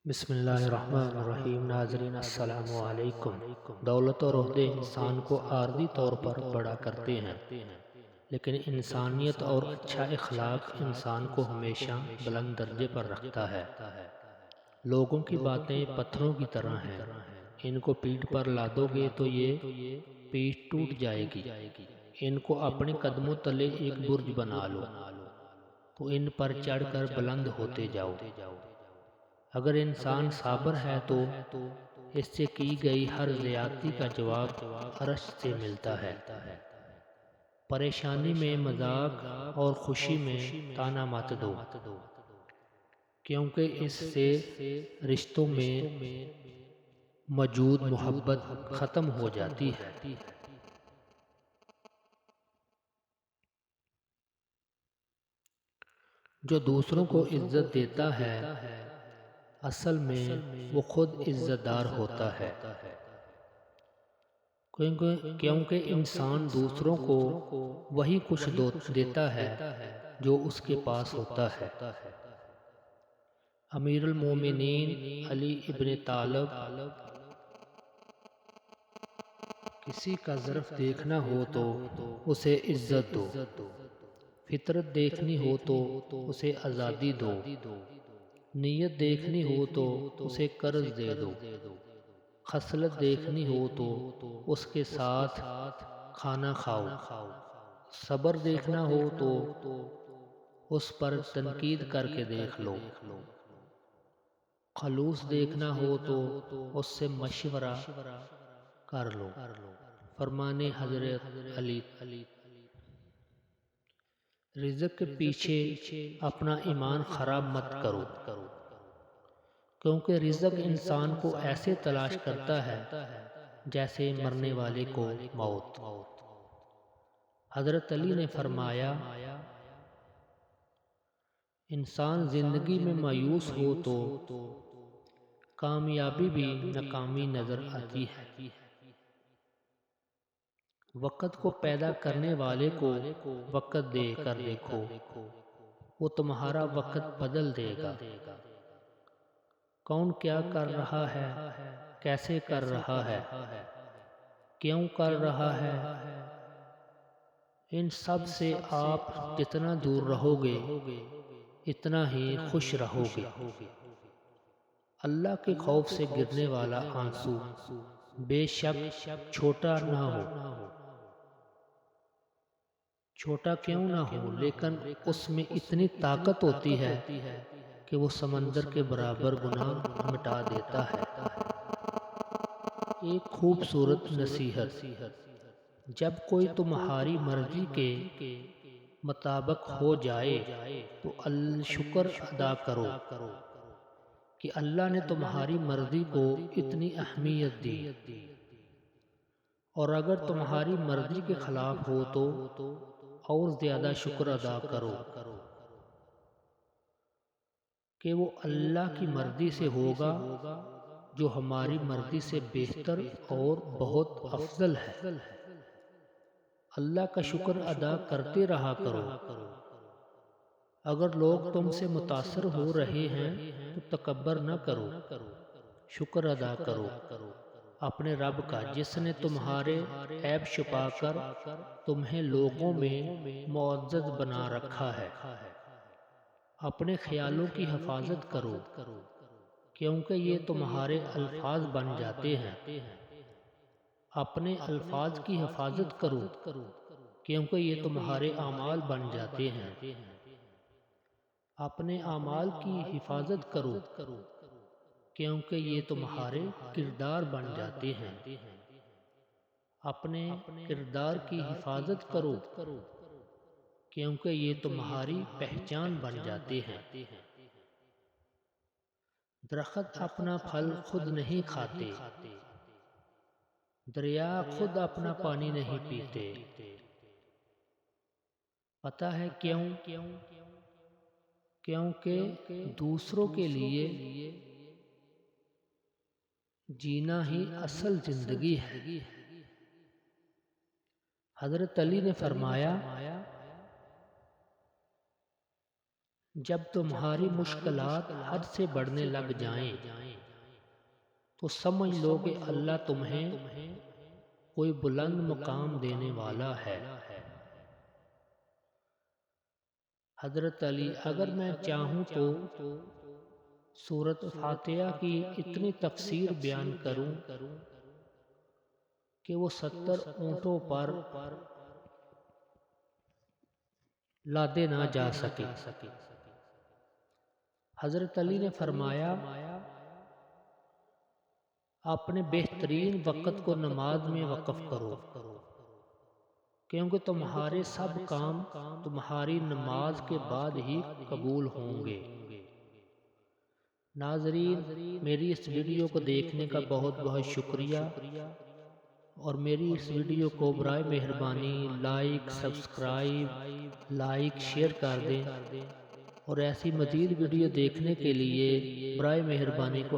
بسم اللہ الرحمن الرحیم۔ ناظرین السلام علیکم۔ دولت اور عہدے انسان کو عارضی طور پر بڑا کرتے ہیں، لیکن انسانیت اور اچھا اخلاق انسان کو ہمیشہ بلند درجے پر رکھتا ہے۔ لوگوں کی باتیں پتھروں کی طرح ہیں، ان کو پیٹھ پر لادو گے تو یہ پیٹھ ٹوٹ جائے گی۔ ان کو اپنے قدموں تلے ایک برج بنا لو تو ان پر چڑھ کر بلند ہوتے جاؤ۔ اگر انسان صابر ہے تو اس سے کی گئی ہر زیادتی کا جواب عرش سے ملتا ہے۔ پریشانی میں مذاق اور خوشی میں طعنہ مت دو، کیونکہ اس سے رشتوں میں موجود محبت ختم ہو جاتی ہے۔ جو دوسروں کو عزت دیتا ہے اصل میں وہ خود عزت دار ہوتا ہے، کیونکہ انسان دوسروں کو وہی کچھ دیتا ہے جو اس کے پاس ہوتا ہے۔ امیر المومنین علی ابن طالب: کسی کا ظرف دیکھنا ہو تو اسے عزت دو، فطرت دیکھنی ہو تو اسے آزادی دو، نیت دیکھنی ہو تو اسے قرض دے دو، خصلت دیکھنی ہو تو اس کے ساتھ کھانا کھاؤ، صبر دیکھنا ہو تو اس پر تنقید کر کے دیکھ لو، خلوص دیکھنا ہو تو اس سے مشورہ کر لو۔ فرمان حضرت علی: رزق کے پیچھے اپنا ایمان خراب مت کرو، کیونکہ رزق انسان کو ایسے تلاش کرتا ہے جیسے مرنے والے کو موت۔ حضرت علی نے فرمایا، انسان زندگی میں مایوس ہو تو کامیابی بھی ناکامی نظر آتی ہے۔ وقت کو پیدا کرنے والے کو وقت دے کر دیکھو، وہ تمہارا وقت بدل دے گا۔ کون کیا کر رہا ہے، کیسے کر رہا ہے، کیوں کر رہا ہے، ان سب سے آپ جتنا دور رہو گے اتنا ہی خوش رہو گے۔ اللہ کے خوف سے گرنے والا آنسو بے شک چھوٹا نہ ہو، چھوٹا کیوں نہ ہو لیکن اس میں اتنی طاقت ہوتی ہے کہ وہ سمندر کے برابر گناہ مٹا دیتا ہے۔ ایک خوبصورت نصیحت: جب کوئی تمہاری مرضی کے مطابق ہو جائے تو شکر ادا کرو کہ اللہ نے تمہاری مرضی کو اتنی اہمیت دی، اور اگر تمہاری مرضی کے خلاف ہو تو اور زیادہ شکر ادا کرو کہ وہ اللہ کی مرضی سے ہوگا جو ہماری مرضی سے بہتر اور بہت افضل ہے۔ اللہ کا شکر ادا کرتے رہا کرو۔ اگر لوگ تم سے متاثر ہو رہے ہیں تو تکبر نہ کرو، شکر ادا کرو اپنے رب کا جس نے تمہارے عیب چھپا کر تمہیں لوگوں میں معزز بنا رکھا ہے۔ اپنے خیالوں کی حفاظت کرو، کیونکہ یہ تمہارے الفاظ بن جاتے ہیں۔ اپنے الفاظ کی حفاظت کرو، کیونکہ یہ تمہارے اعمال بن جاتے ہیں۔ اپنے اعمال کی حفاظت کرو، کیونکہ یہ تمہارے کردار بن جاتے ہیں۔ اپنے کردار کی حفاظت کرو، کیونکہ یہ تمہاری پہچان بن جاتے ہیں۔ درخت اپنا پھل خود نہیں کھاتے، دریا خود اپنا پانی نہیں پیتے۔ پتہ ہے کیوں؟ کیونکہ دوسروں کے لیے جینا ہی اصل زندگی ہے۔ حضرت علی نے فرمایا، جب تمہاری مشکلات حد سے بڑھنے لگ جائیں تو سمجھ لو کہ اللہ تمہیں کوئی بلند مقام دینے والا ہے۔ حضرت علی: اگر میں چاہوں تو سورۃ فاتحہ کی اتنی تفسیر بیان کروں کہ وہ 70 اونٹوں پر لادے نہ جا سکے۔ حضرت علی نے فرمایا، اپنے بہترین وقت کو نماز میں وقف کرو، کیونکہ تمہارے سب کام تمہاری نماز کے بعد ہی قبول ہوں گے۔ ناظرین، میری اس ویڈیو کو دیکھنے کا بہت بہت شکریہ، اور میری اس ویڈیو کو برائے مہربانی لائک، سبسکرائب، شیئر کر دیں، اور ایسی مزید ویڈیو دیکھنے کے لیے برائے مہربانی کو